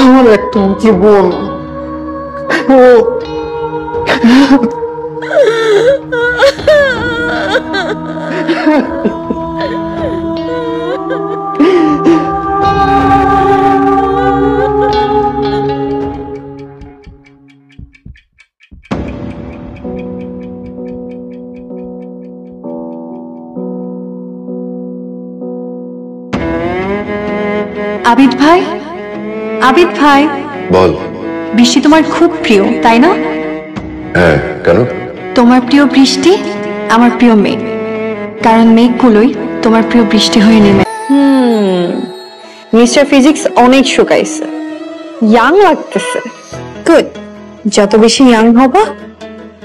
আমার একটা জীবন আবিদ ভাই, আবিদ ভাই, বল। বৃষ্টি তোমার খুব প্রিয় তাই না? হ্যাঁ, কেন? তোমার প্রিয় বৃষ্টি আমার প্রিয় মেঘ, কারণ মেঘগুলোই তোমার প্রিয় বৃষ্টি হয়ে নেমে। মিস্টার ফিজিক্স অনেক শুকাইছে, ইয়াং লাগতেছে। গুড, যত বেশি ইয়াং হব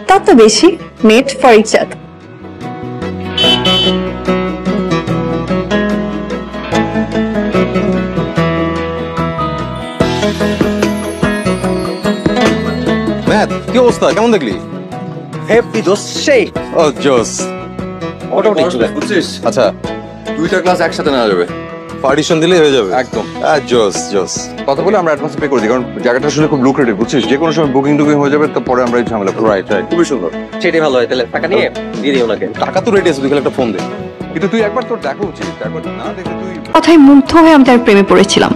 তত বেশি made for each other. Math কি অবস্থা, কেমন দেখলি? হেভি দোস সেই ও জোস। মোটামুটি বুঝছিস? আচ্ছা, দুইটা ক্লাস একসাথে নেওয়া যাবে, পার্টিশন দিলে হয়ে যাবে একদম। জোস জোস। কথা বলে আমরা অ্যাডভান্স পে করে দিই, কারণ জায়গাটা আসলে খুব লুক্রেটিভ, বুঝছিস? যে কোনো সময় বুকিং টুকিং হয়ে যাবে, তো পরে আমরা এই ঝামেলা। রাইট রাইট, খুবই সুন্দর। সেটাই ভালো হয়। তাহলে টাকা নিয়ে দিয়ে দিই ওনাকে। টাকা তো রেডি আছে, তুই খালি একটা ফোন দে। কিন্তু তুই একবার তোর দেখা উচিত, একবার না দেখে তুই। কথায় মুগ্ধ হয়ে আমি তার প্রেমে পড়েছিলাম।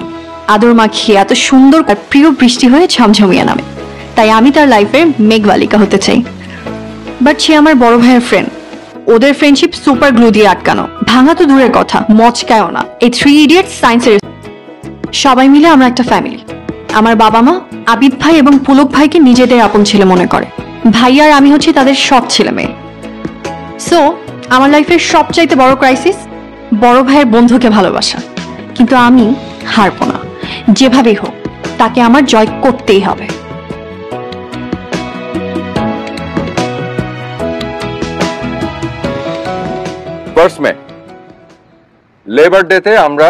আদর মাখিয়ে এত সুন্দর আর প্রিয় বৃষ্টি হয়ে ঝমঝমিয়ে নামে, তাই আমি তার লাইফের মেঘবালিকা হতে চাই। বাট সে আমার বড় ভাইয়ের ফ্রেন্ড, ওদের ফ্রেন্ডশিপ সুপার গ্লু দিয়ে আটকানো। ভাঙা তো দূরের কথা, মচকায়ও না। এই 3 ইডিয়টস সায়েন্সের সবাই মিলে আমরা একটা ফ্যামিলি। আমার বাবা মা আবিদ ভাই এবং পুলক ভাইকে নিজেদের আপন ছেলে মনে করে। ভাই আর আমি হচ্ছি তাদের সব ছেলে মেয়ে। সো আমার লাইফের সবচাইতে বড় ক্রাইসিস বড় ভাইয়ের বন্ধুকে ভালোবাসা। কিন্তু আমি হারবো না, যেভাবেই হোক তাকে আমার জয় করতেই হবে। ফার্স্ট মে লেবার ডেতে আমরা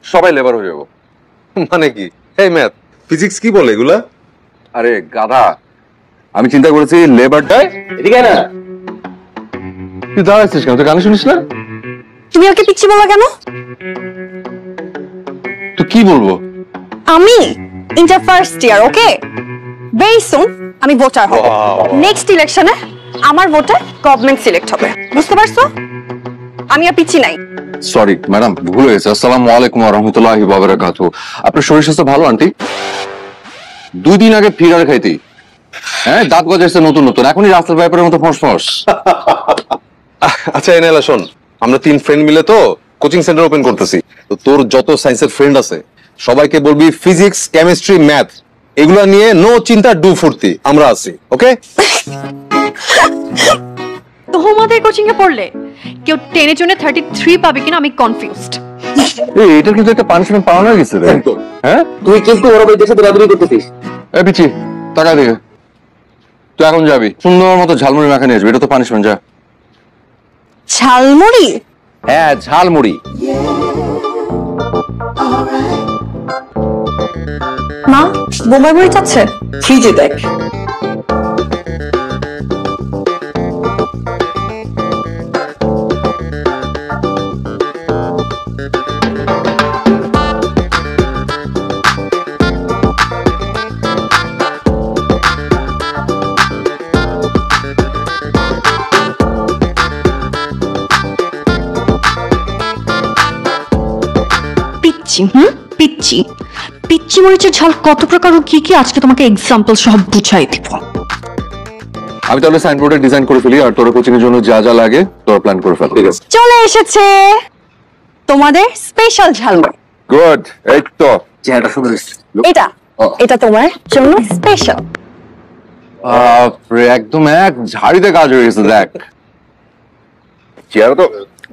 সবাই লেবার হয়ে যাব। মানে কি? এই ম্যাথ ফিজিক্স কি বলে এগুলা? আরে গাধা, আমি চিন্তা করেছি লেবার ডে। এদিকে না, তুই দাঁড়াচ্ছিস কেন? তুই গান শুনিস না? তুমি ওকে পিচ্ছি বলো কেন? তো কি বলবো? আমি ইন্টার ফার্স্ট ইয়ার, ওকে? ভেরি সুন আমি ভোটার হব। নেক্সট ইলেকশনে আমার ভোটে গভর্নমেন্ট সিলেক্ট হবে, বুঝতে পারছো? আমি আর পিচ্ছি নাই। সরি ম্যাডাম, ভুল হয়েছে। আসসালামু আলাইকুম ওয়া রাহমাতুল্লাহি ওয়া বারাকাতুহু। আপনার শরীর স্বাস্থ্য ভালো আন্টি? 2 দিন আগে ফিগার খাইতি, হ্যাঁ দাঁত গজাইছে নতুন নতুন, এখনই রাস্তার ব্যাপারের মতো ফসফস। আচ্ছা এনালা শোন, আমরা 3 ফ্রেন্ড মিলে তো কোচিং সেন্টার ওপেন করতেছি। তো তোর যত সায়েন্সের ফ্রেন্ড আছে সবাইকে বলবি ফিজিক্স, কেমিস্ট্রি, ম্যাথ এগুলা নিয়ে নো চিন্তা ডু ফুর্তি, আমরা আছি। ওকে? তোমাদের কোচিং এ পড়লে কেউ টেনে চুনে 33 পাবে কিনা আমি কনফিউজড। এই এটা কিন্তু একটা পানিশমেন্ট পাওয়া না গেছে রে। হ্যাঁ তুই কিন্তু ওরা বইতে সাথে রাদুরি করতেছিস। এই পিচি টাকা দিয়ে তুই এখন যাবি, সুন্দর মতো ঝালমুড়ি মাখা নিয়ে আসবি, এটা তো পানিশমেন্ট। যা। ঝালমুড়ি? হ্যাঁ ঝালমুড়ি। মা বোম্বাই মরিচ আছে ফ্রিজে, দেখ। পিচ্ছি পিচ্ছি মরিচের ঝাল কত প্রকার ও কি কি আজকে তোমাকে এক্সাম্পল সহ বুঝাই দিব। আমি তাহলে সাইনবোর্ডে ডিজাইন করে ফেলি, আর তোর কোচিং এর জন্য যা যা লাগে তোর প্ল্যান করে ফেল। ঠিক আছে? চলে এসেছে তোমাদের স্পেশাল ঝালমুড়ি। গুড। এই তো চেহারাটা সুন্দর। এটা এটা তোমার জন্য স্পেশাল। একদম এক ঝাড়িতে কাজ হয়ে গেছে। দেখ চেহারা তো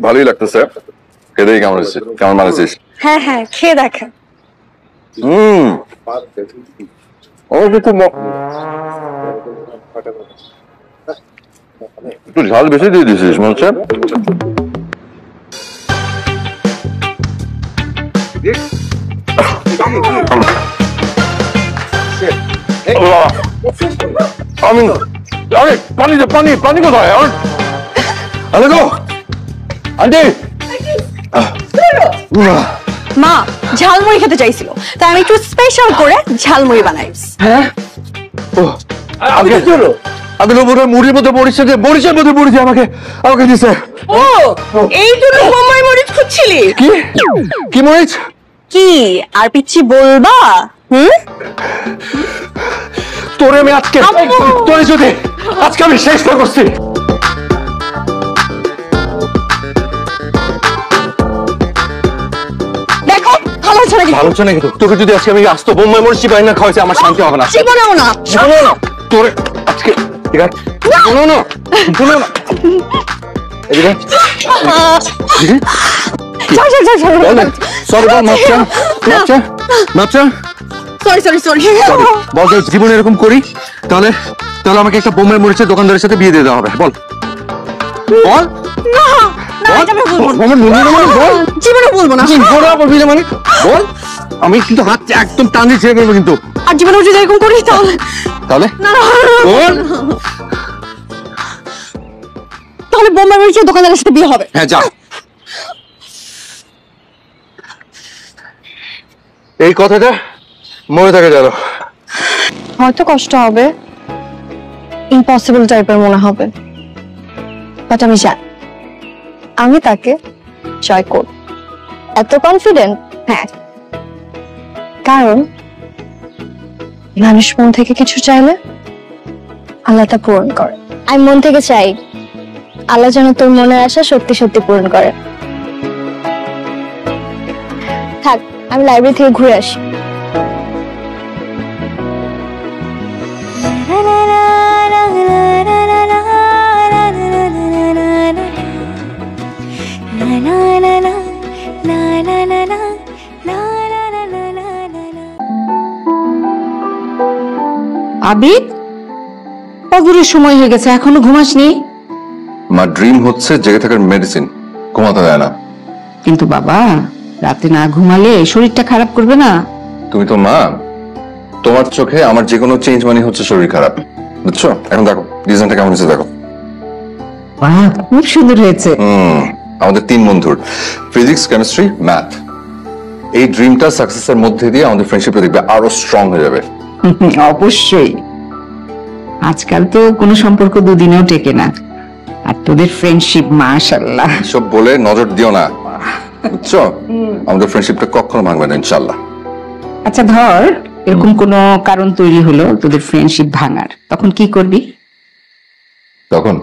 ভালোই লাগতেছে, খেতেই কেমন হয়েছে, কেমন বানাচ্ছিস? হ্যাঁ হ্যাঁ, খেয়ে দেখা। একটু ঝাল বেশি দিয়ে দিয়েছিস মনে হচ্ছে। আমি আরে পানি দে, পানি পানি কোথায়? আরে গো আন্টি মা ঝালমুড়ি খেতে চাইছিল, তাই আমি একটু স্পেশাল করে ঝালমুড়ি বানাই। হ্যাঁ ও আগে চলো আগে লোবরের মুড়ির মধ্যে মরিচে দে, মরিচের মধ্যে মরিচে আমাকে আমাকে দিছে। ও এই জন্য বোম্বাই মরিচ খুঁজছিলি? কি কি মরিচ? কি আর পিচ্ছি বলবা? তোরে আমি আজকে তোরে যদি আজকে আমি শেষ করছি। দেখো ভালো হচ্ছে নাকি? ভালো হচ্ছে নাকি? তোকে যদি আজকে আমি আস্ত বোম্বাই মরিচি পাই না খাওয়াইছে আমার শান্তি হবে না। জীবনেও না। শোনো না তোরে আজকে ঠিক আছে শোনো না শোনো না এদিকে সরি বল মাপচা মাপচা মাপচা সরি বল যদি জীবনে এরকম করি তাহলে তাহলে আমাকে একটা বোম্বাই মরিচের দোকানদারের সাথে বিয়ে দিয়ে দেওয়া হবে। বল বল জীবনে বলবো না। মানে বল আমি কিন্তু হাত একদম টানি ছেড়ে ফেলবো কিন্তু। আর জীবনে যদি এরকম করি তাহলে তাহলে বল তাহলে বোম্বাই মরিচের দোকানদারের সাথে বিয়ে হবে। হ্যাঁ যা। এই কথাটা মনে থাকে জানো। হয়তো কষ্ট হবে, ইম্পসিবল টাইপের মনে হবে, বাট আমি জানি আমি তাকে জয় করব। এত কনফিডেন্ট? হ্যাঁ, কারণ মানুষ মন থেকে কিছু চাইলে আল্লাহ তা পূরণ করে। আমি মন থেকে চাই আল্লাহ যেন তোর মনের আশা সত্যি সত্যি পূরণ করে। থাক, আমি লাইব্রেরি থেকে ঘুরে আসি। আবিদ, অদূরের সময় হয়ে গেছে, এখনো ঘুমাসনি? আমার ড্রিম হচ্ছে জেগে থাকার মেডিসিন, ঘুমাতে দেয় না। কিন্তু বাবা, রাতে না ঘুমালে শরীরটা খারাপ করবে না? তুমি তো মা, তোমার চোখে আমার যে কোনো চেঞ্জ মানে হচ্ছে শরীর খারাপ, বুঝছো? এখন দেখো ডিজাইনটা কেমন হয়েছে দেখো। বাহ, খুব সুন্দর হয়েছে। আমাদের 3 বন্ধুর ফিজিক্স, কেমিস্ট্রি, ম্যাথ। এই ড্রিমটা সাকসেসের মধ্যে দিয়ে আমাদের ফ্রেন্ডশিপটা দেখবে আরো স্ট্রং হয়ে যাবে। অবশ্যই, আজকাল তো কোনো সম্পর্ক দুদিনেও টেকে না, আর তোদের ফ্রেন্ডশিপ মাশাআল্লাহ। সব বলে নজর দিও না, বুঝছো? আমাদের ফ্রেন্ডশিপটা কখনো ভাঙবে না ইনশাআল্লাহ। আচ্ছা ধর এরকম কোনো কারণ তৈরি হলো তোদের ফ্রেন্ডশিপ ভাঙার, তখন কি করবি? তখন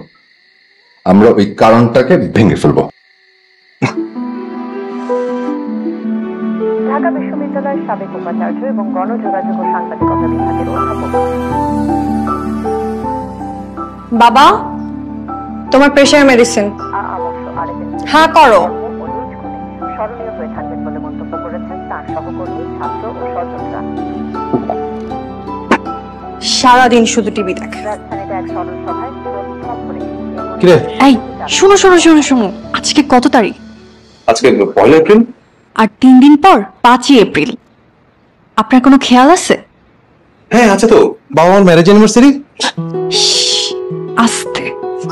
আমরা ওই কারণটাকে ভেঙে ফেলবো। ঢাকা বিশ্ববিদ্যালয়ের সাবেক উপাচার্য এবং গণযোগাযোগ ও সাংবাদিকতা বিভাগের অধ্যাপক। বাবা, তোমার প্রেশার মেডিসিন। হ্যাঁ করো। স্মরণীয় হয়ে থাকবেন বলে মন্তব্য করেছেন তার সহকর্মী, ছাত্র ও স্বজনরা। সারাদিন শুধু টিভি দেখে। রাজধানীতে এক স্মরণ সভায় এই শোনো শোনো শোনো শোনো, আজকে কত তারিখ? আজকে 1 এপ্রিল। আর 3 দিন পর 5ই এপ্রিল। আপনার কোনো খেয়াল আছে? হ্যাঁ আছে তো, বাবা মার ম্যারেজ অ্যানিভার্সারি। আস্তে।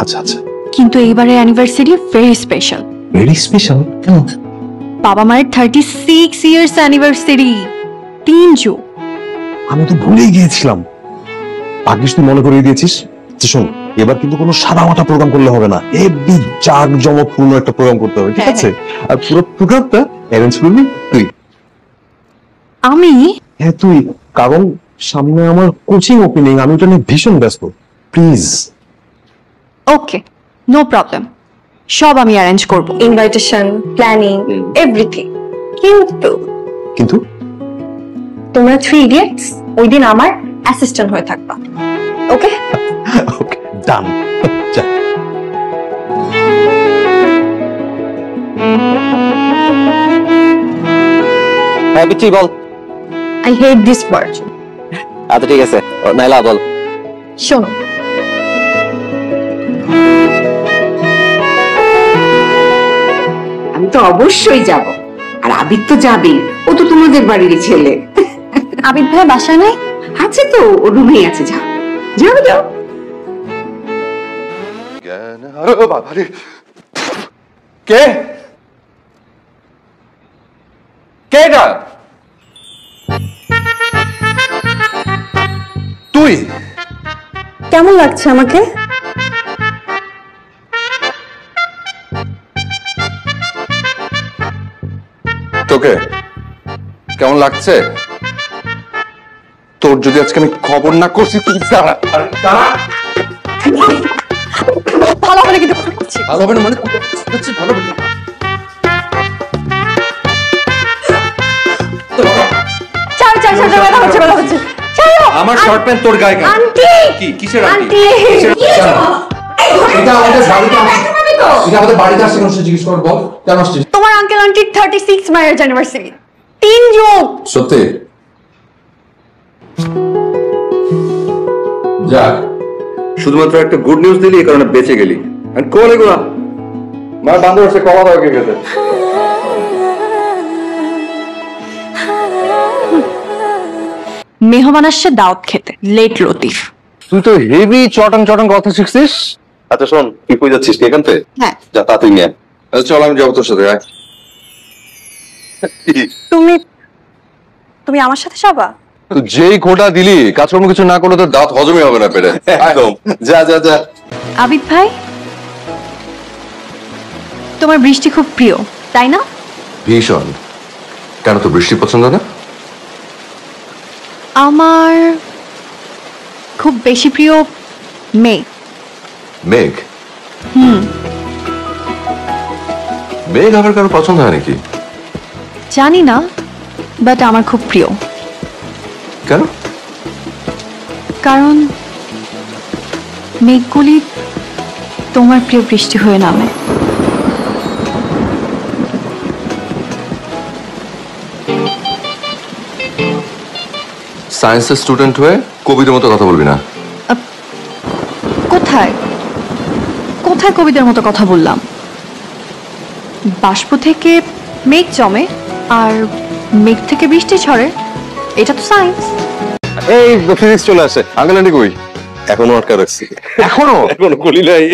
আচ্ছা আচ্ছা, কিন্তু এইবারের anniversary very special. Very special কেন? বাবা মায়ের 36 ইয়ার্স অ্যানিভার্সারি, 3 জুন। আমি তো ভুলেই গিয়েছিলাম, ভাগ্যিস তুই মনে করিয়ে দিয়েছিস। শোন, এবার কিন্তু কোনো সাদামাটা প্রোগ্রাম করলে হবে না, হেভি জাঁকজমকপূর্ণ একটা প্রোগ্রাম করতে হবে, ঠিক আছে? আর পুরো প্রোগ্রামটা অ্যারেঞ্জ করবি তুই। আমি? হ্যাঁ তুই, কারণ সামনে আমার কোচিং ওপেনিং, আমি ওটা নিয়ে ভীষণ ব্যস্ত। প্লিজ। ওকে, নো প্রবলেম, সব আমি অ্যারেঞ্জ করব। Invitation, planning, everything. কিন্তু কিন্তু তোমরা 3 ইডিয়টস ওই দিন আমার অ্যাসিস্ট্যান্ট হয়ে থাকবা, ওকে? ওকে, ডান। যা। হ্যাঁ বিচ্ছি বল। I hate this word. আচ্ছা ঠিক আছে, নাইলা বল। শোনো, আমি তো অবশ্যই যাব, আর আবিদ তো যাবেই, ও তো তোমাদের বাড়িরই ছেলে। আবিদ ভাই বাসায় নাই? আছে তো, ও রুমেই আছে, যাও যাও যাও। কে কে এটা? তুই? কেমন লাগছে আমাকে? তোকে কেমন লাগছে? তোর যদি আজকে আমি খবর না করছি, তুই দাঁড়া। ভালো হবে না কিন্তু, ভালো হবে না মানে ভালো হবে না। আমার শর্ট প্যান্ট তোর গায়ে কেন? কি কিসের আন্টি? এটা আমাদের বাড়িতে আসছে, এটা আমাদের বাড়িতে আসছে কেন জিজ্ঞেস কর, বল কেন আসছিস? তোমার আঙ্কেল আন্টির 36 ম্যারেজ অ্যানিভার্সারি, 3 যুগ। সত্যি? যা, শুধুমাত্র একটা গুড নিউজ দিলি, এই কারণে বেঁচে গেলি। এন্ড কোন এগুলা মা বান্ধব আছে, কবা দাও কে গেছে? মেহমান আসছে দাওয়াত খেতে, লেট লতিফ। তুই তো হেভি চটং চটং কথা শিখছিস। আচ্ছা শোন, কি কই যাচ্ছিস এখান থেকে? হ্যাঁ। যা তাড়াতাড়ি নিয়ে আয়। আচ্ছা চল, আমি যাবো তোর সাথে। আয়। তুমি আমার সাথে যাবা? তো যেই খোটা দিলি, কাজকর্ম কিছু না করলে তো দাঁত হজমই হবে না পেটে। একদম, যা যা যা। আবিদ ভাই, তোমার বৃষ্টি খুব প্রিয় তাই না? ভীষণ। কেন, তো বৃষ্টি পছন্দ না? আমার খুব বেশি প্রিয় মেঘ। মেঘ? মেঘ আবার কারো পছন্দ হয় নাকি? জানি না, বাট আমার খুব প্রিয়। কেন? কারণ মেঘগুলি তোমার প্রিয় বৃষ্টি হয়ে নামে। সায়েন্সের স্টুডেন্ট হয়ে কবিদের মতো কথা বলবি না। কোথায় কোথায় কবিদের মতো কথা বললাম? বাষ্প থেকে মেঘ জমে আর মেঘ থেকে বৃষ্টি ঝরে, এটা তো সায়েন্স। এই ফিজিক্স চলে আসে। আঙ্কেল আন্টি কই? এখনো আটকা রাখছি। এখনো খুলি নাই।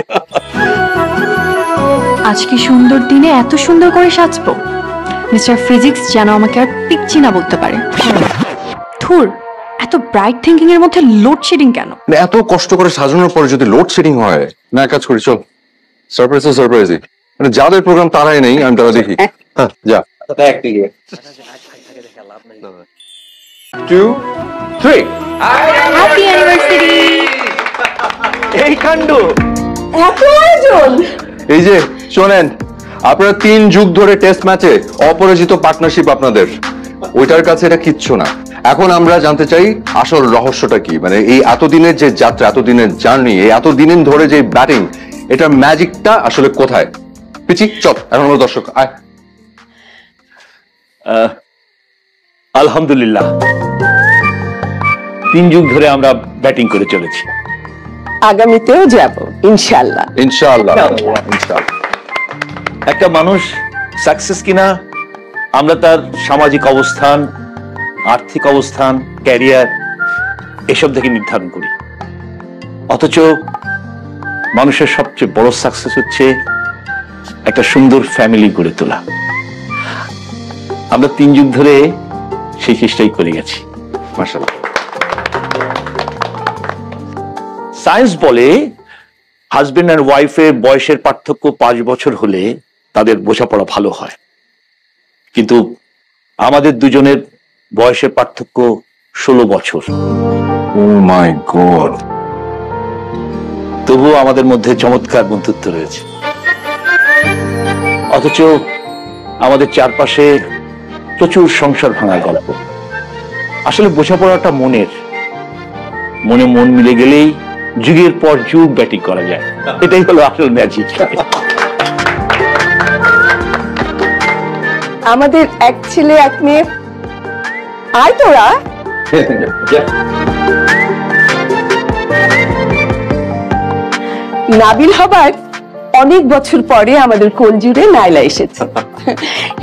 আজকে সুন্দর দিনে এত সুন্দর করে সাজবো, মিস্টার ফিজিক্স যেন আমাকে আর পিচ্ছি না বলতে পারে। ধুর, এত ব্রাইট থিঙ্কিং এর মধ্যে লোডশেডিং কেন? এত কষ্ট করে সাজানোর পরে যদি লোডশেডিং হয় না, কাজ করি চল, সারপ্রাইজই। মানে যাদের প্রোগ্রাম তারাই নেই, আমি তারা দেখি। হ্যাঁ যা। 2 3 হ্যাপি অ্যানিভার্সারি। এই কাণ্ড! এত আয়োজন! এই যে শোনেন, আপনারা 3 যুগ ধরে টেস্ট ম্যাচে অপরাজিত পার্টনারশিপ আপনাদের, ওইটার কাছে এটা কিচ্ছু না। এখন আমরা জানতে চাই আসল রহস্যটা কি, মানে এই এতদিনের যে যাত্রা, এতদিনের জার্নি, এই এতদিন ধরে যে ব্যাটিং, এটার ম্যাজিকটা আসলে কোথায়? পিচি চল, এখন আমরা দর্শক আয়। আলহামদুলিল্লাহ, 3 যুগ ধরে আমরা ব্যাটিং করে চলেছি, আগামীতেও যাব ইনশাআল্লাহ। ইনশাআল্লাহ ইনশাআল্লাহ। একটা মানুষ সাকসেস কিনা আমরা তার সামাজিক অবস্থান, আর্থিক অবস্থান, ক্যারিয়ার এসব থেকে নির্ধারণ করি, অথচ মানুষের সবচেয়ে বড় সাকসেস হচ্ছে একটা সুন্দর ফ্যামিলি গড়ে তোলা। আমরা 3 যুগ ধরে সেই চেষ্টাই করে গেছি, মাশাআল্লাহ। সায়েন্স বলে হাজবেন্ড আর ওয়াইফের বয়সের পার্থক্য 5 বছর হলে তাদের বোঝাপড়া ভালো হয়, কিন্তু আমাদের দুজনের বয়সের পার্থক্য 16 বছর। ও মাই গড! তবুও আমাদের মধ্যে চমৎকার বন্ধুত্ব রয়েছে, অথচ আমাদের চারপাশে প্রচুর সংসার ভাঙার গল্প। আসলে বোঝাপড়াটা মনে মন মিলে গেলেই যুগের পর যুগ ব্যাটিং করা যায়, এটাই হলো আসল ম্যাজিক। আমাদের এক ছেলে এক মেয়ে, আয় তোরা। নাবিল হবার অনেক বছর পরে আমাদের কোল জুড়ে নাইলা এসেছে।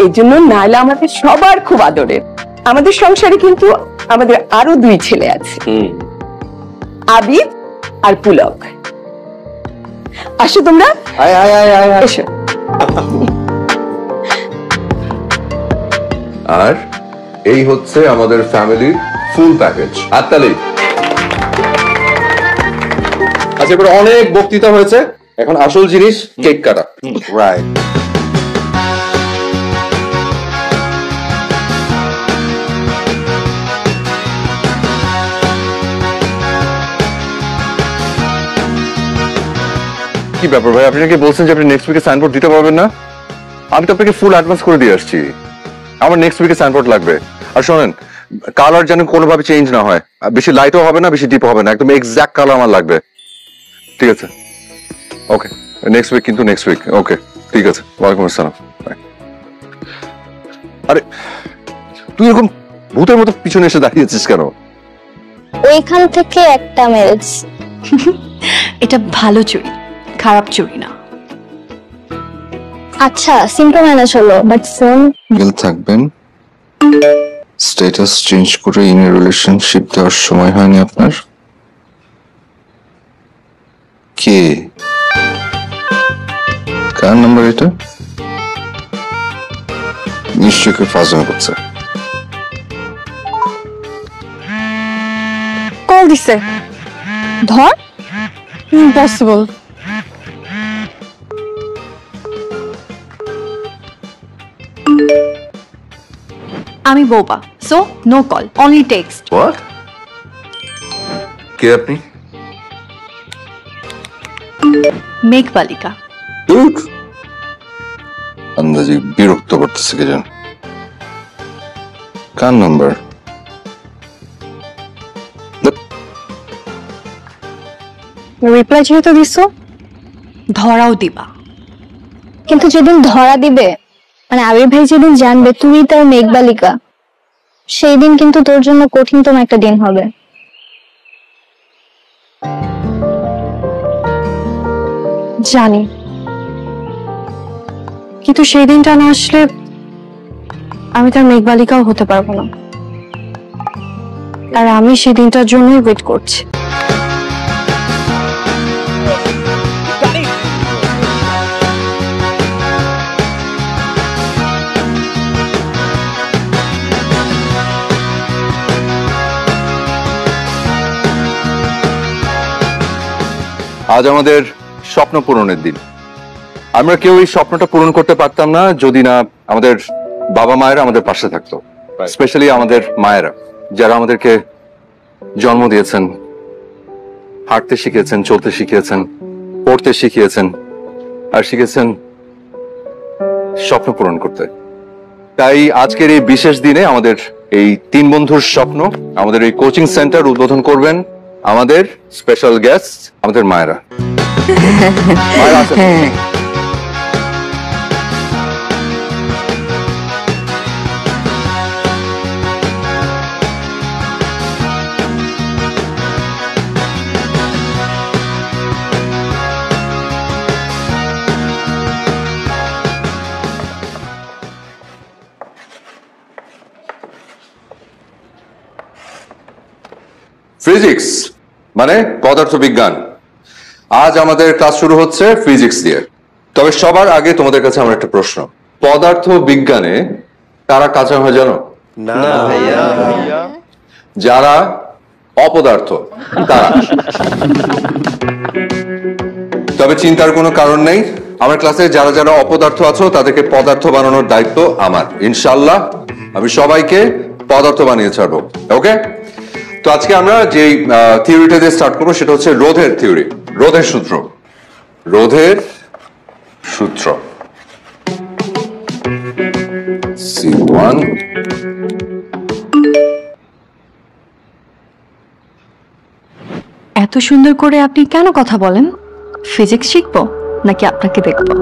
এই জন্য নাইলা আমাদের সবার খুব আদরের। আমাদের সংসারে কিন্তু আমাদের আরো 2 ছেলে আছে, আবিদ আর পুলক। আসো তোমরা, এসো। আর এই হচ্ছে আমাদের ফ্যামিলির ফুল প্যাকেজ। হাততালি। আচ্ছা, এবার অনেক বক্তৃতা হয়েছে, এখন আসল জিনিস কেক কাটা। রাইট। কি ব্যাপার ভাই, আপনি নাকি বলছেন যে আপনি নেক্সট উইকে সাইনবোর্ড দিতে পারবেন না? আমি তো আপনাকে ফুল অ্যাডভান্স করে দিয়ে আসছি। আমার নেক্সট উইকে সাইনবোর্ড লাগবে। আর শোনেন, কালার যেন কোনোভাবে চেঞ্জ না হয়, বেশি লাইটও হবে না, বেশি ডিপও হবে না, একদম এক্সাক্ট কালার আমার লাগবে। ঠিক আছে, ওকে, নেক্সট উইক, কিন্তু নেক্সট উইক। ওকে, ঠিক আছে। ওয়ালাইকুম আসসালাম। আরে তুই এরকম ভূতের মতো পিছনে এসে দাঁড়িয়েছিস কেন? ওইখান থেকে একটা ম্যারেজ। এটা ভালো চুরি, খারাপ চুরি না। আচ্ছা, সিম্পল ম্যানেজ হলো, বাট ফোন গেল থাকবেন। স্ট্যাটাস চেঞ্জ করে ইন রিলেশনশিপ দেওয়ার সময় হয়নি আপনার? কে, কার নাম্বার এটা? নিশ্চয়ই কেউ ফাজলামি করছে। কল দিছে, ধর। ইম্পসিবল। আমি বোবা, so no call, only text. What? কে আপনি? মেঘবালিকা। ধুর, আন্দাজি বিরক্ত করতেছে কে জান। কার নাম্বার? রিপ্লাই যেহেতু দিছো, ধরাও দিবা। কিন্তু যেদিন ধরা দিবে, মানে আবির ভাই যেদিন জানবে তুই তার মেঘবালিকা, সেই দিন কিন্তু তোর জন্য কঠিনতম একটা দিন হবে। জানি, কিন্তু সেই দিনটা না আসলে আমি তার মেঘবালিকাও হতে পারবো না। আর আমি সেই দিনটার জন্যই ওয়েট করছি। আজ আমাদের স্বপ্ন পূরণের দিন। আমরা কেউ এই স্বপ্নটা পূরণ করতে পারতাম না যদি না আমাদের বাবা মায়েরা আমাদের পাশে থাকতো। স্পেশালি আমাদের মায়েরা, যারা আমাদেরকে জন্ম দিয়েছেন, হাঁটতে শিখিয়েছেন, চলতে শিখিয়েছেন, পড়তে শিখিয়েছেন, আর শিখেছেন স্বপ্ন পূরণ করতে। তাই আজকের এই বিশেষ দিনে আমাদের এই 3 বন্ধুর স্বপ্ন, আমাদের এই কোচিং সেন্টার উদ্বোধন করবেন আমাদের স্পেশাল গেস্ট, আমাদের মায়েরা। মায়েরা আছেন? ফিজিক্স মানে পদার্থবিজ্ঞান। আজ আমাদের ক্লাস শুরু হচ্ছে ফিজিক্স দিয়ে। তবে সবার আগে তোমাদের কাছে আমার একটা প্রশ্ন, পদার্থ বিজ্ঞানে কারা কাঁচা হয় জানো? না ভাইয়া। যারা অপদার্থ তারা। তবে চিন্তার কোনো কারণ নেই, আমার ক্লাসে যারা যারা অপদার্থ আছো তাদেরকে পদার্থ বানানোর দায়িত্ব আমার। ইনশাআল্লাহ আমি সবাইকে পদার্থ বানিয়ে ছাড়বো। ওকে, তো আজকে আমরা যে থিওরিটা দিয়ে স্টার্ট করবো সেটা হচ্ছে রোধের থিওরি, রোধের সূত্র। রোধের সূত্র C1 এত সুন্দর করে আপনি কেন কথা বলেন? ফিজিক্স শিখবো নাকি আপনাকে দেখবো?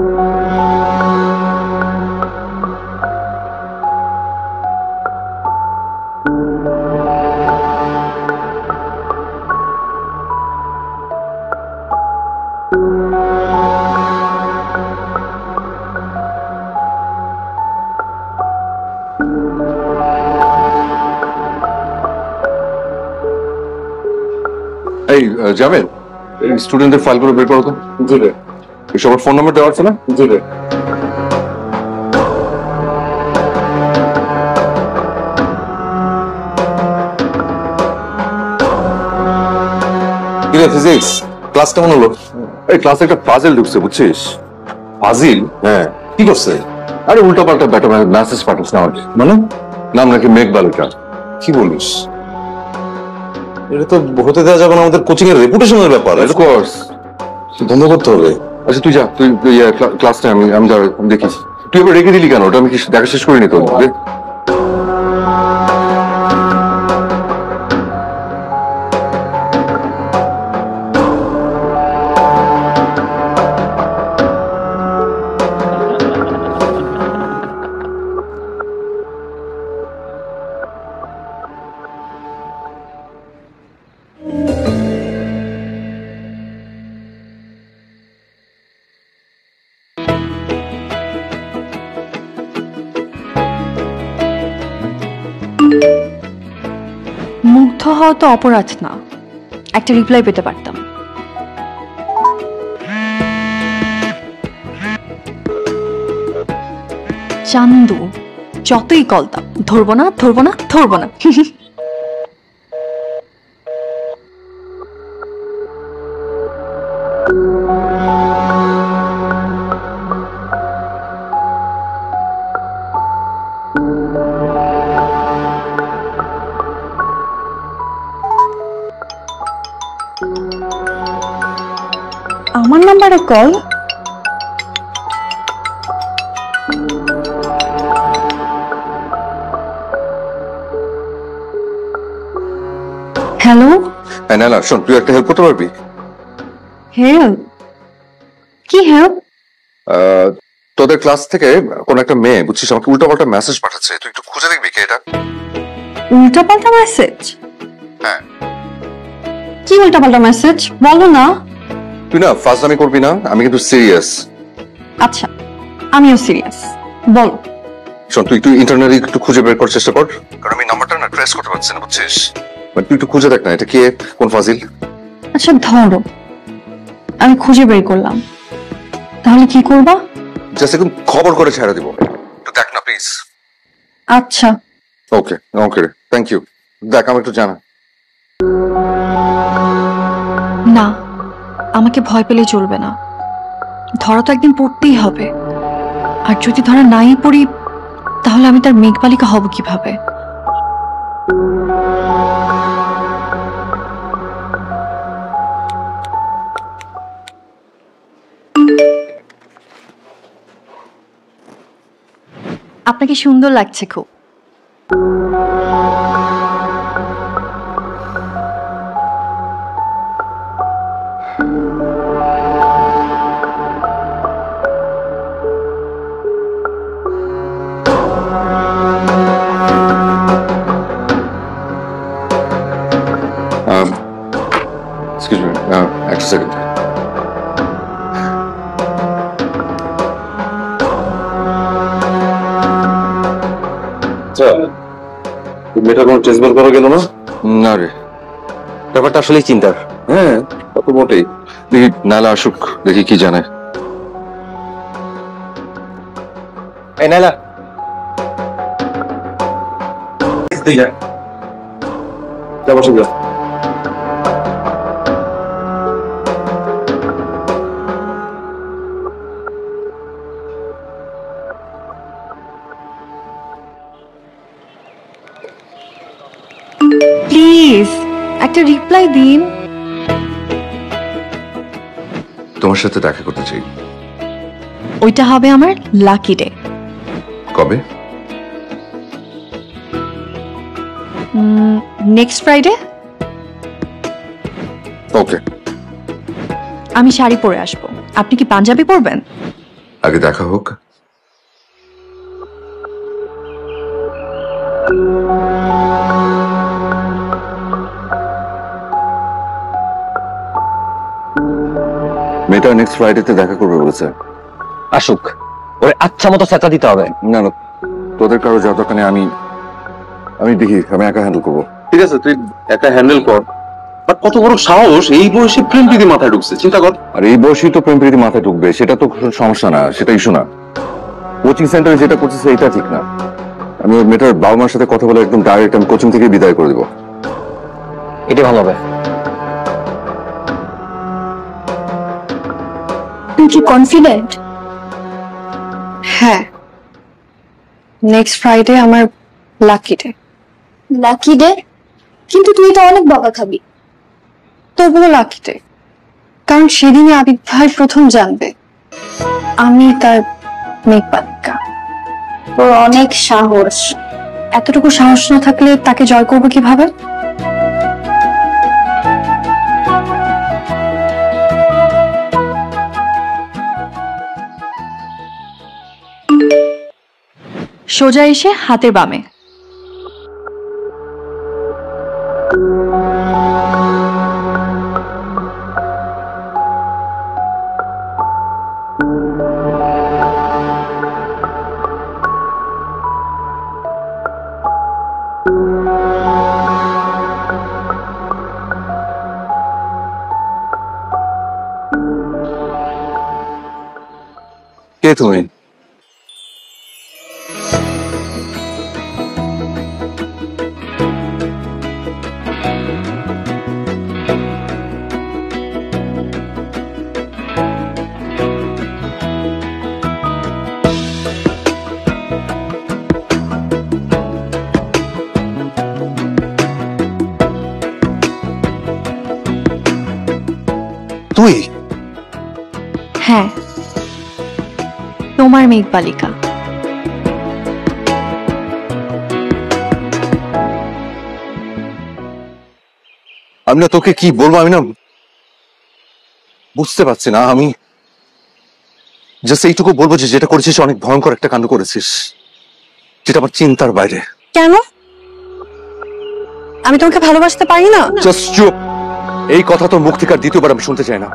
এই জামিল, এই স্টুডেন্টদের ফাইলগুলো বের করো তো। জি রে। এই সবার ফোন নাম্বার দেওয়া আছে না? জি রে। ফিজিক্স ক্লাস কেমন হলো? এই ক্লাসে একটা পাজল ঢুকছে, বুঝছিস? পাজিল? হ্যাঁ। কি করছে? আরে উল্টা পাল্টা ব্যাটা মেসেজ পাঠাচ্ছে আমাকে। মানে? নাম নাকি মেঘ বালিকা। কি বলিস? এটা তো হতে দেওয়া যাবে না, আমাদের কোচিং এর রেপুটেশনের ব্যাপার। অফ কোর্স বন্ধ করতে হবে। আচ্ছা তুই যা, তুই ক্লাসটা আমি দেখি। তুই এবার রেখে দিলি কেন? ওটা আমি কি দেখা শেষ করিনি তো? মুগ্ধ হওয়া তো অপরাধ না, একটা রিপ্লাই পেতে পারতাম। চান্দু, যতই কল দাও, ধরবো না ধরবো না ধরবো না। আমার নাম্বারে কল? হ্যালো। হ্যাঁ নালা, শোন, তুই একটা হেল্প করতে পারবি? হেল্প? কি হেল্প? তোদের ক্লাস থেকে কোন একটা মেয়ে, বুঝছিস, আমাকে উল্টাপাল্টা মেসেজ পাঠাচ্ছে। তুই একটু খুঁজে দেখবি কে এটা? উল্টাপাল্টা মেসেজ? হ্যাঁ। কি উল্টাপাল্টা মেসেজ বলো না। তুই না ফাজলামি করবি না, আমি কিন্তু সিরিয়াস। আচ্ছা, আমিও সিরিয়াস, বলো। শোন, তুই একটু ইন্টারনেটে একটু খুঁজে বের করার চেষ্টা কর, কারণ আমি নাম্বারটা না ট্রেস করতে পারছি না, বুঝছিস? মানে তুই একটু খুঁজে দেখ না, এটা কে, কোন ফাজিল। আচ্ছা ধরো, আমি খুঁজে বের করলাম, তাহলে কি করবা? জাস্ট একদম খবর করে ছেড়ে দিব, একটু দেখ না প্লিজ। আচ্ছা ওকে ওকে, থ্যাংক ইউ। দেখ আমি একটু জানা। না, আমাকে ভয় পেলে চলবে না, ধরা তো একদিন পড়তেই হবে। আর যদি ধরা নাই পড়ি, তাহলে আমি তার মেঘবালিকা হব কিভাবে? আপনাকে সুন্দর লাগছে খুব। Excuse me, একটা সেকেন্ড। মেয়েটা কোনো টেস্ট বের করা গেল না? না রে, ব্যাপারটা আসলেই চিন্তার। হ্যাঁ তা তো মোটেই। দেখি নালা আসুক, দেখি কি জানে। এই নাইলা, যা বসে যা। প্লিজ একটা রিপ্লাই দিন। তোমার সাথে দেখা করতে চাই। ওইটা হবে আমার লাকি ডে। কবে? Next Friday. ওকে। আমি শাড়ি পরে আসবো, আপনি কি পাঞ্জাবি পরবেন? আগে দেখা হোক। মেয়েটা নেক্সট ফ্রাইডেতে দেখা করবে বলেছে। আসুক, ওরে আচ্ছা মতো চেঁচা দিতে হবে। না না, তোদের কারো যা দরকার নেই, আমি দেখি, আমি একা হ্যান্ডেল করবো। ঠিক আছে, তুই একা হ্যান্ডেল কর, বাট কত বড় সাহস, এই বয়সে প্রেম প্রীতি মাথায় ঢুকছে, চিন্তা কর। আর এই বয়সেই তো প্রেম প্রীতি মাথায় ঢুকবে, সেটা তো কোনো সমস্যা না, সেটা ইস্যু না। কোচিং সেন্টারে যেটা করতেছে এটা ঠিক না। আমি ওর মেয়েটার বাবা মার সাথে কথা বলে একদম ডাইরেক্ট আমি কোচিং থেকে বিদায় করে দেবো। এটা ভালো হবে। তুই কি কনফিডেন্ট? হ্যাঁ, নেক্সট ফ্রাইডে আমার লাকি ডে। Lucky day? কিন্তু তুই তো অনেক বকা খাবি। তবুও লাকি ডে, কারণ সেদিনই আবিদ ভাই প্রথম জানবে আমি তার মেঘবালিকা। তোর অনেক সাহস। এতটুকু সাহস না থাকলে তাকে জয় করবো কিভাবে? সোজা এসে হাতের বামে। কে তুমি? তুই? হ্যাঁ, তোমার মেঘবালিকা। আমি না তোকে কি বলবো, আমি না বুঝতে পারছি না। আমি জাস্ট এইটুকু বলবো যে যেটা করেছিস অনেক ভয়ঙ্কর একটা কাণ্ড করেছিস, যেটা আমার চিন্তার বাইরে। কেন? আমি তোমাকে ভালোবাসতে পারি না? জাস্ট চুপ। এই কথা তোর মুখ থেকে আর দ্বিতীয়বার আমি শুনতে চাই না।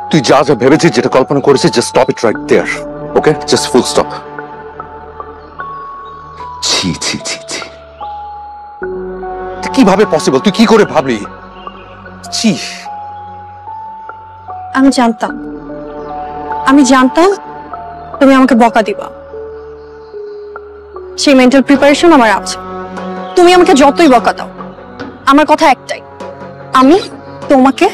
তুই যা যা ভেবেছিস, যেটা কল্পনা করেছিস, just stop it right there. Okay, just full stop. ছি ছি ছি ছি, কিভাবে পসিবল? তুই কি করে ভাবলি? ছি। আমি জানতাম তুমি আমাকে বকা দিবা। সেই মেন্টাল প্রিপারেশন আমার আছে। তুমি আমাকে যতই বকা দাও, আমার কথা একটাই, আমি তোমাকে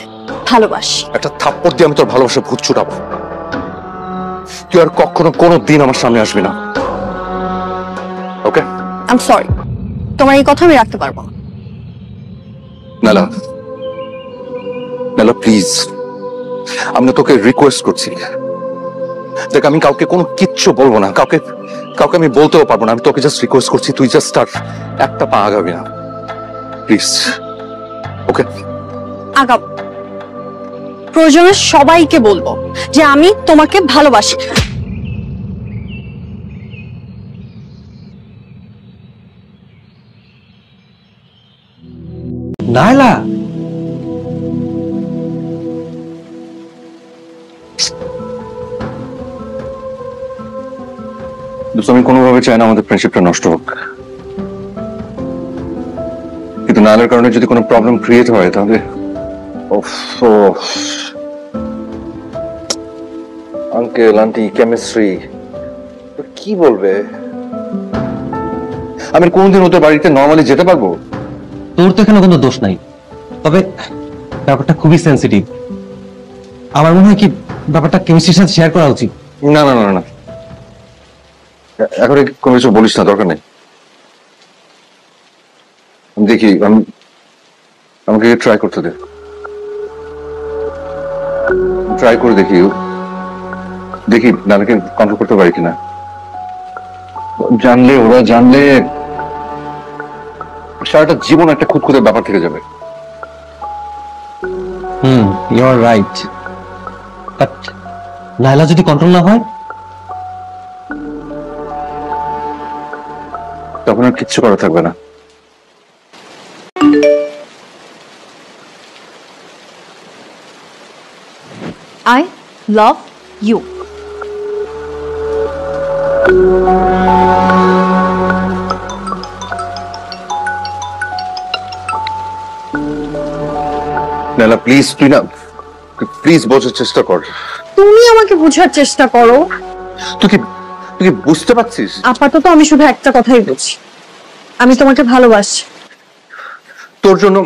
ভালোবাসি। একটা থাপ্পড় দিয়ে আমি তোর ভালোবাসা ভূত ছুটাবো। তুই আর কখনো কোনো দিন আমার সামনে আসবি না। ওকে? আই এম সরি, তোমার এই কথা আমি রাখতে পারবো না। নালা, নালা প্লিজ, আমি না তোকে রিকোয়েস্ট করছি। দেখ, আমি কাউকে কোনো কিচ্ছু বলবো না, কাউকে আমি বলতেও পারবো না। আমি তোকে জাস্ট রিকোয়েস্ট করছি, তুই জাস্ট আর একটা পা আগাবি না, প্লিজ। ওকে? আগাম প্রয়োজনে সবাইকে বলবো যে আমি তোমাকে ভালোবাসি। নাইলা, আমি কোনোভাবে চাই না আমাদের ফ্রেন্ডশিপটা নষ্ট হোক, কিন্তু নাইলার কারণে যদি কোনো প্রবলেম ক্রিয়েট হয় তাহলে আঙ্কেল আন্টি কেমিস্ট্রি কি বলবে? আমি কোনদিন ওদের বাড়িতে নর্মালি যেতে পারবো? তোর তো এখানে কোনো দোষ নাই, তবে ব্যাপারটা খুবই সেন্সিটিভ। আমার মনে হয় কি ব্যাপারটা কেমিস্ট্রির সাথে শেয়ার করা উচিত। না না না না, এখন কোনো কিছু বলিস না, দরকার নেই। দেখি, আমাকে ট্রাই করতে দে, ট্রাই করে দেখি নানাকে কন্ট্রোল করতে পারি কিনা। ওরা জানলে সারাটা জীবন একটা খুঁতখুঁতে ব্যাপার থেকে যাবে। You are right, but Naila যদি কন্ট্রোল না হয় তখন আর কিচ্ছু করা থাকবে না। I love you. Naila please, তুই না প্লিজ বোঝার চেষ্টা কর। তুমি আমাকে বোঝার চেষ্টা করো। তুই কি বুঝতে পারছিস? আপাতত আমি শুধু একটা কথাই বুঝি, আমি তোমাকে ভালোবাসি। তোর জন্য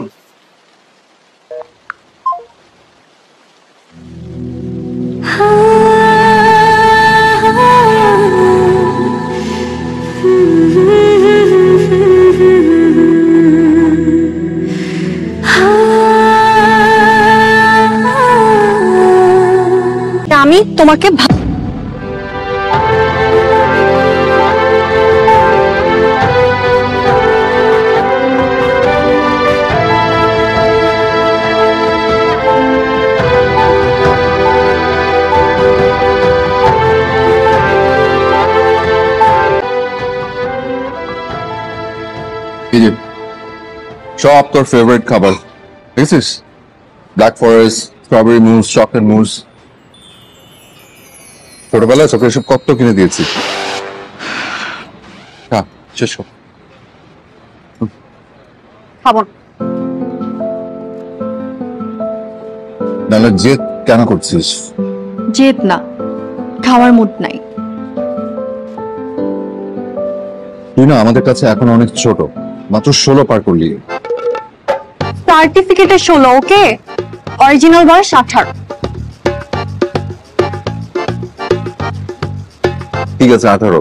আমি তোমাকে সব তোর ফেভারিট খাবার দেখছিস, ব্ল্যাক ফরেস্ট, স্ট্রবেরি মুস, চকলেট মুস। ছোটবেলায় তোকে এসব কত কিনে দিয়েছি। হ্যাঁ শেষ কর। খাবো না। জেদ কেন করছিস? জেদ না, খাওয়ার মুড নাই। তুই না আমাদের কাছে এখন অনেক ছোট, মাত্র 16 পার করলি। সার্টিফিকেটে 16, ওকে? অরিজিনাল বয়স 18। ঠিক আছে 18,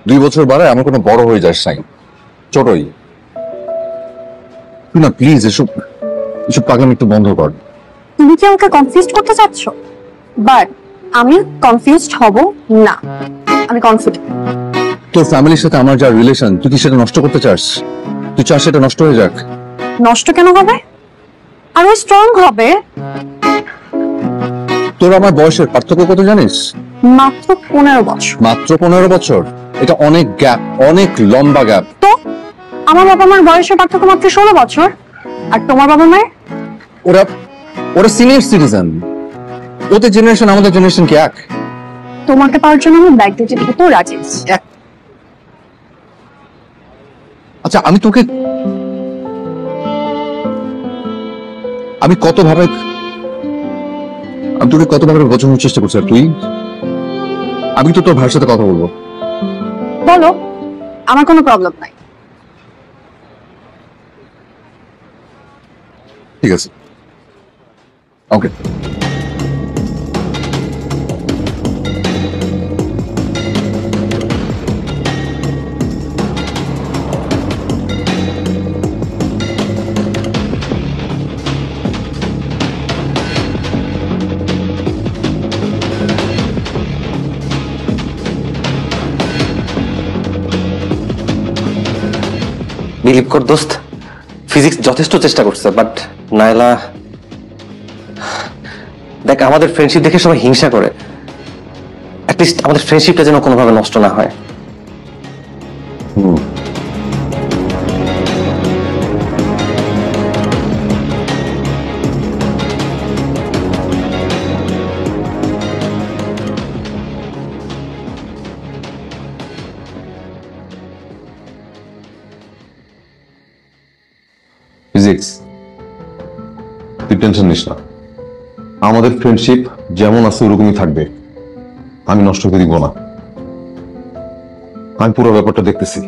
2 বছর বাড়ায় আমার কোনো বড় হয়ে যাস নাই, ছোটই। তুই না প্লিজ এসব পাগলামি একটু বন্ধ কর। তুমি কি আমাকে কনফিউজ করতে চাচ্ছ? বাট আমি কনফিউজড হব না, আমি কনফিডেন্ট। তোর ফ্যামিলির সাথে আমার যা রিলেশন, তুই কি সেটা নষ্ট করতে চাস? তুই চাস সেটা নষ্ট হয়ে যাক? নষ্ট কেন হবে? আরো স্ট্রং হবে। তোর আমার বয়সের পার্থক্য কত জানিস? মাত্র 15 বছর। মাত্র 15 বছর? এটা অনেক গ্যাপ, অনেক লম্বা গ্যাপ। তো আমার বাবা মার বয়সের পার্থক্য মাত্র 16 বছর, আর তোমার বাবা মায়ের? ওরা সিনিয়র সিটিজেন, ওদের জেনারেশন আমাদের জেনারেশন কি এক? তোমাকে পাওয়ার জন্য আমি ব্যাগ দিয়ে যেতে রাজি আছি। আচ্ছা আমি তোকে কতভাবে বোঝানোর চেষ্টা করছি, আর তুই? আমি তো তোর ভাইয়ের সাথে কথা বলবো। বলো, আমার কোনো প্রবলেম নাই। ঠিক আছে, ওকে। বিলিভ কর দোস্ত, ফিজিক্স যথেষ্ট চেষ্টা করছে, বাট নাইলা দেখ আমাদের ফ্রেন্ডশিপ দেখে সবাই হিংসা করে। অ্যাটলিস্ট আমাদের ফ্রেন্ডশিপটা যেন কোনোভাবে নষ্ট না হয়। ফিজিক্স, তুই টেনশন নিস না, আমাদের ফ্রেন্ডশিপ যেমন আছে ওরকমই থাকবে, আমি নষ্ট করে দিব না। আমি পুরো ব্যাপারটা দেখতেছি।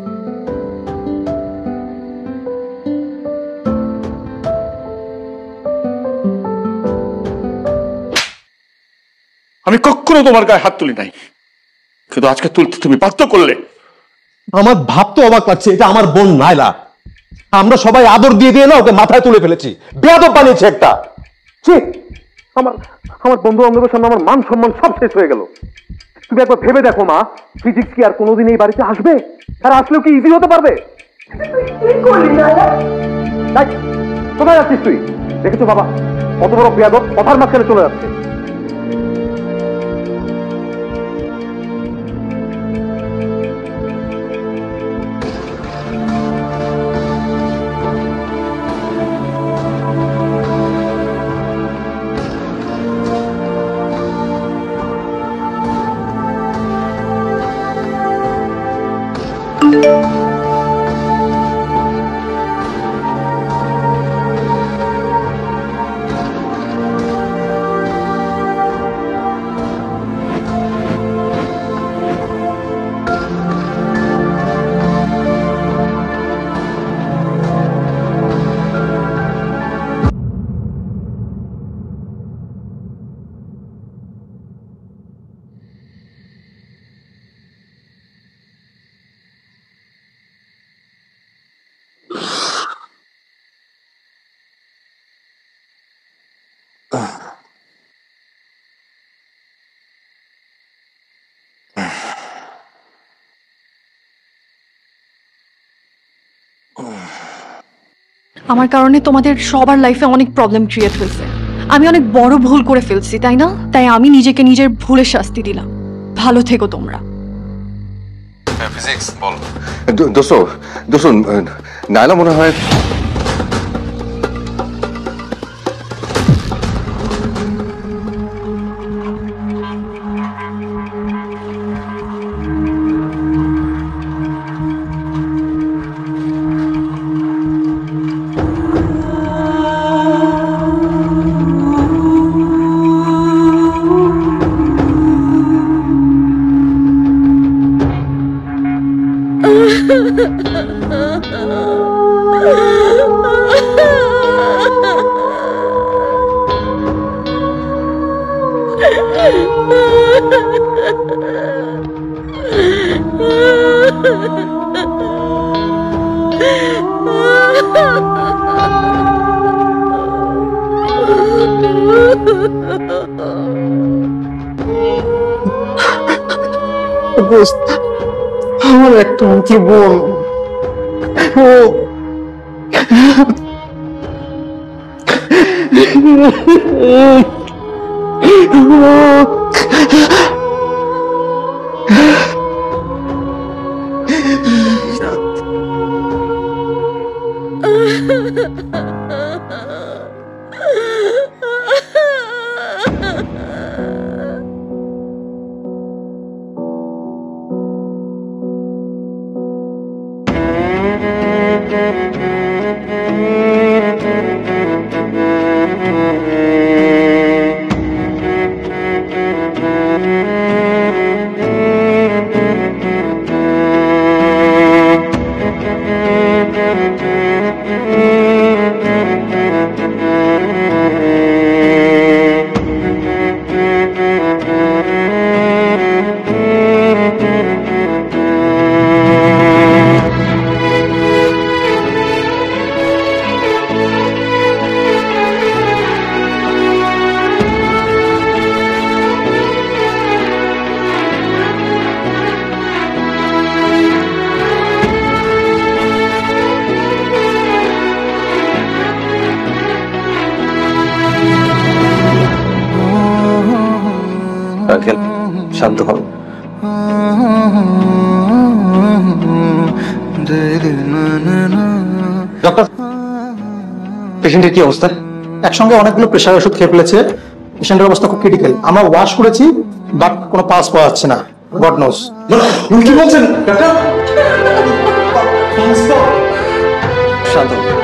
আমি কখনো তোমার গায়ে হাত তুলি নাই, কিন্তু আজকে তুলতে তুমি বাধ্য করলে। আমার ভাবতে অবাক লাগছে, এটা আমার বোন নাইলা। আমরা সবাই আদর দিয়ে দিয়ে না ওকে মাথায় তুলে ফেলেছি, বেয়াদব বানিয়েছে একটা। আমার বন্ধু বান্ধবের সামনে আমার মান সম্মান সব শেষ হয়ে গেল। তুমি একবার ভেবে দেখো মা, ফিজিক্স কি আর কোনোদিন এই বাড়িতে আসবে? আর আসলেও কি ইজি হতে পারবে? কোথায় যাচ্ছিস তুই? দেখেছো বাবা কত বড় বেয়াদব, কথার মাঝখানে চলে যাচ্ছে। আমার কারণে তোমাদের সবার লাইফে অনেক প্রবলেম ক্রিয়েট হয়েছে। আমি অনেক বড় ভুল করে ফেলছি, তাই না? তাই আমি নিজেকে নিজের ভুলের শাস্তি দিলাম। ভালো থেকো তোমরা। ফিজিক্স বল। দোস্ত নাইলা মনে হয় আমার একটা মাত্র বোন, আঙ্কেল শান্ত হন। ডক্টর, পেশেন্টের কি অবস্থা? একসঙ্গে অনেকগুলো প্রেশার ওষুধ খেয়ে ফেলেছে। পেশেন্টের অবস্থা খুব ক্রিটিক্যাল। আমরা ওয়াশ করেছি, বাট কোনো পাস পাওয়া যাচ্ছে না। God nose. কি বলছেন ডাক্তার? শান্ত হন।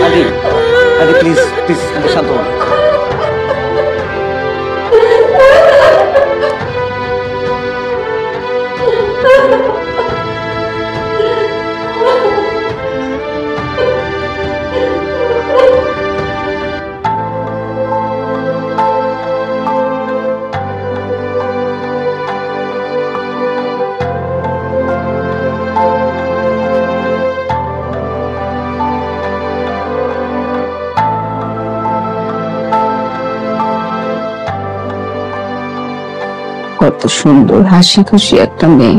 আদি আদি প্লিজ প্লিজ শান্ত হন। কত সুন্দর হাসি খুশি একটা মেয়ে,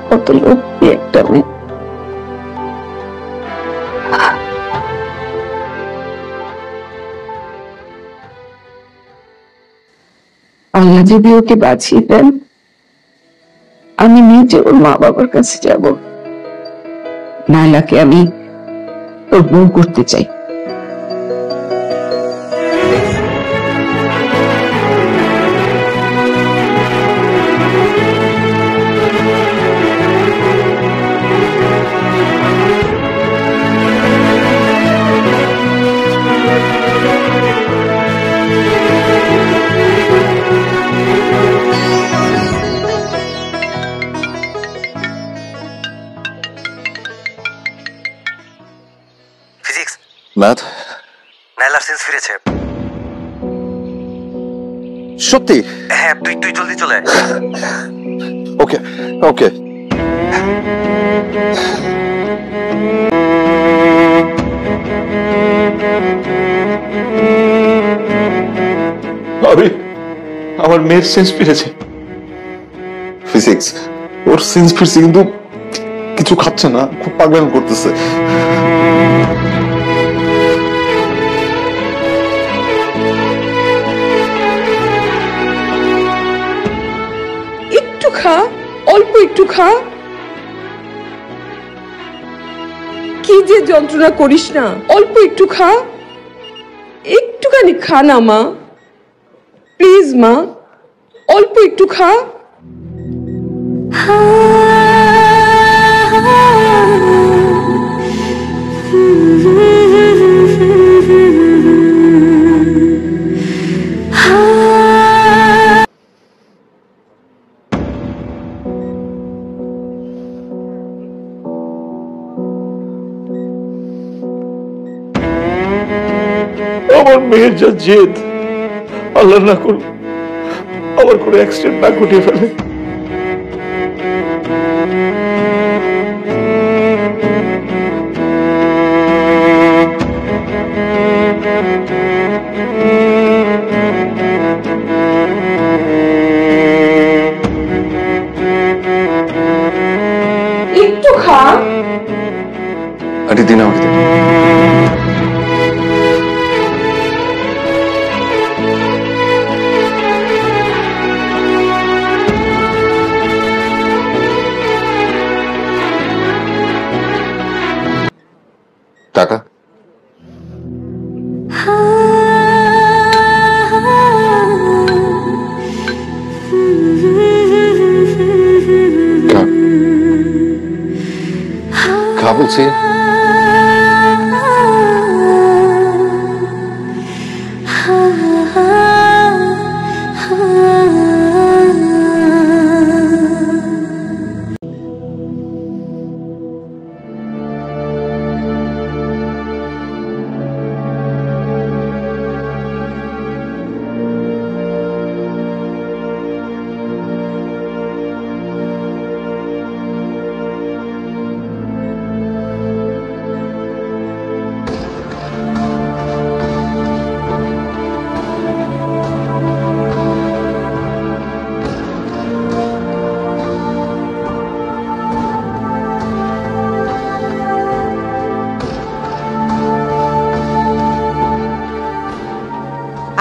কত লক্ষ্মী একটা মেয়ে। আল্লাহ যদি ওকে বাঁচিয়ে দেন, আমি নিজে ওর মা বাবার কাছে যাব। নাইলাকে আমি ওর বউ করতে চাই। ম্যাথ নাইলার সেন্স ফিরেছে। সত্যি? হ্যাঁ, তুই জলদি চলে আয়। ওকে ওকে। আমার মেয়ের সেন্স ফিরেছে। ফিজিক্স ওর সেন্স ফিরছে কিন্তু কিছু খাচ্ছে না, খুব পাগলামি করতেছে। একটু খা, অল্প একটু খা। কি যে যন্ত্রণা করিস না, অল্প একটু খা, একটুখানি খা না মা, প্লিজ মা, অল্প একটু খা। আমার মেয়ের যা জেদ, আল্লাহ না করুন আবার কোনো অ্যাক্সিডেন্ট না ঘটিয়ে ফেলে। একটু খা। আরে দিন আমাকে দিন। টাকা খা বলছি।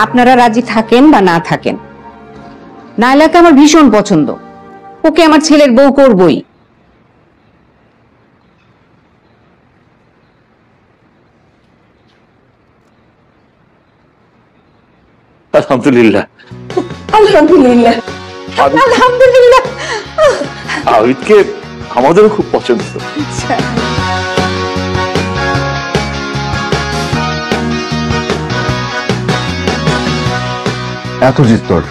আপনারা রাজি থাকেন বা না থাকেন, নাইলাকে আমার ভীষণ পছন্দ, ওকে আমার ছেলের বউ করবই। আলহামদুলিল্লাহ, আলহামদুলিল্লাহ, আলহামদুলিল্লাহ। আবিদকে আমাদেরও খুব পছন্দ। এত জিত তোর?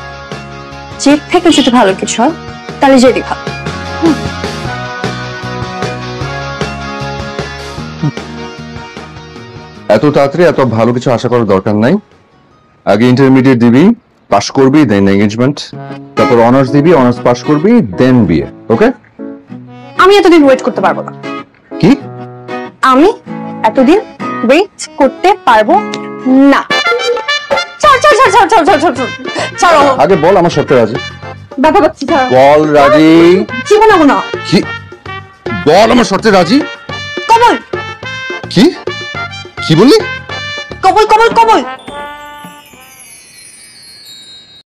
জেদ থেকে যদি ভালো কিছু হয় তাহলে জেদই ভালো। এত তাড়াতাড়ি এত ভালো কিছু আশা করার দরকার নাই। আগে ইন্টারমিডিয়েট দিবি, পাস করবি, দেন এঙ্গেজমেন্ট, তারপর অনার্স দিবি, অনার্স পাস করবি, দেন বিয়ে। ওকে? আমি এতদিন ওয়েট করতে পারবো না। কি? আমি এতদিন ওয়েট করতে পারবো না। ছাড়ো। আগে বল আমার শর্তে রাজি। বাবা বাচ্চা ছাড়ো। বল রাজি। জীবন না। কি? বল আমার শর্তে রাজি। কমল। কি? কি বললি? কমল কমল কমল।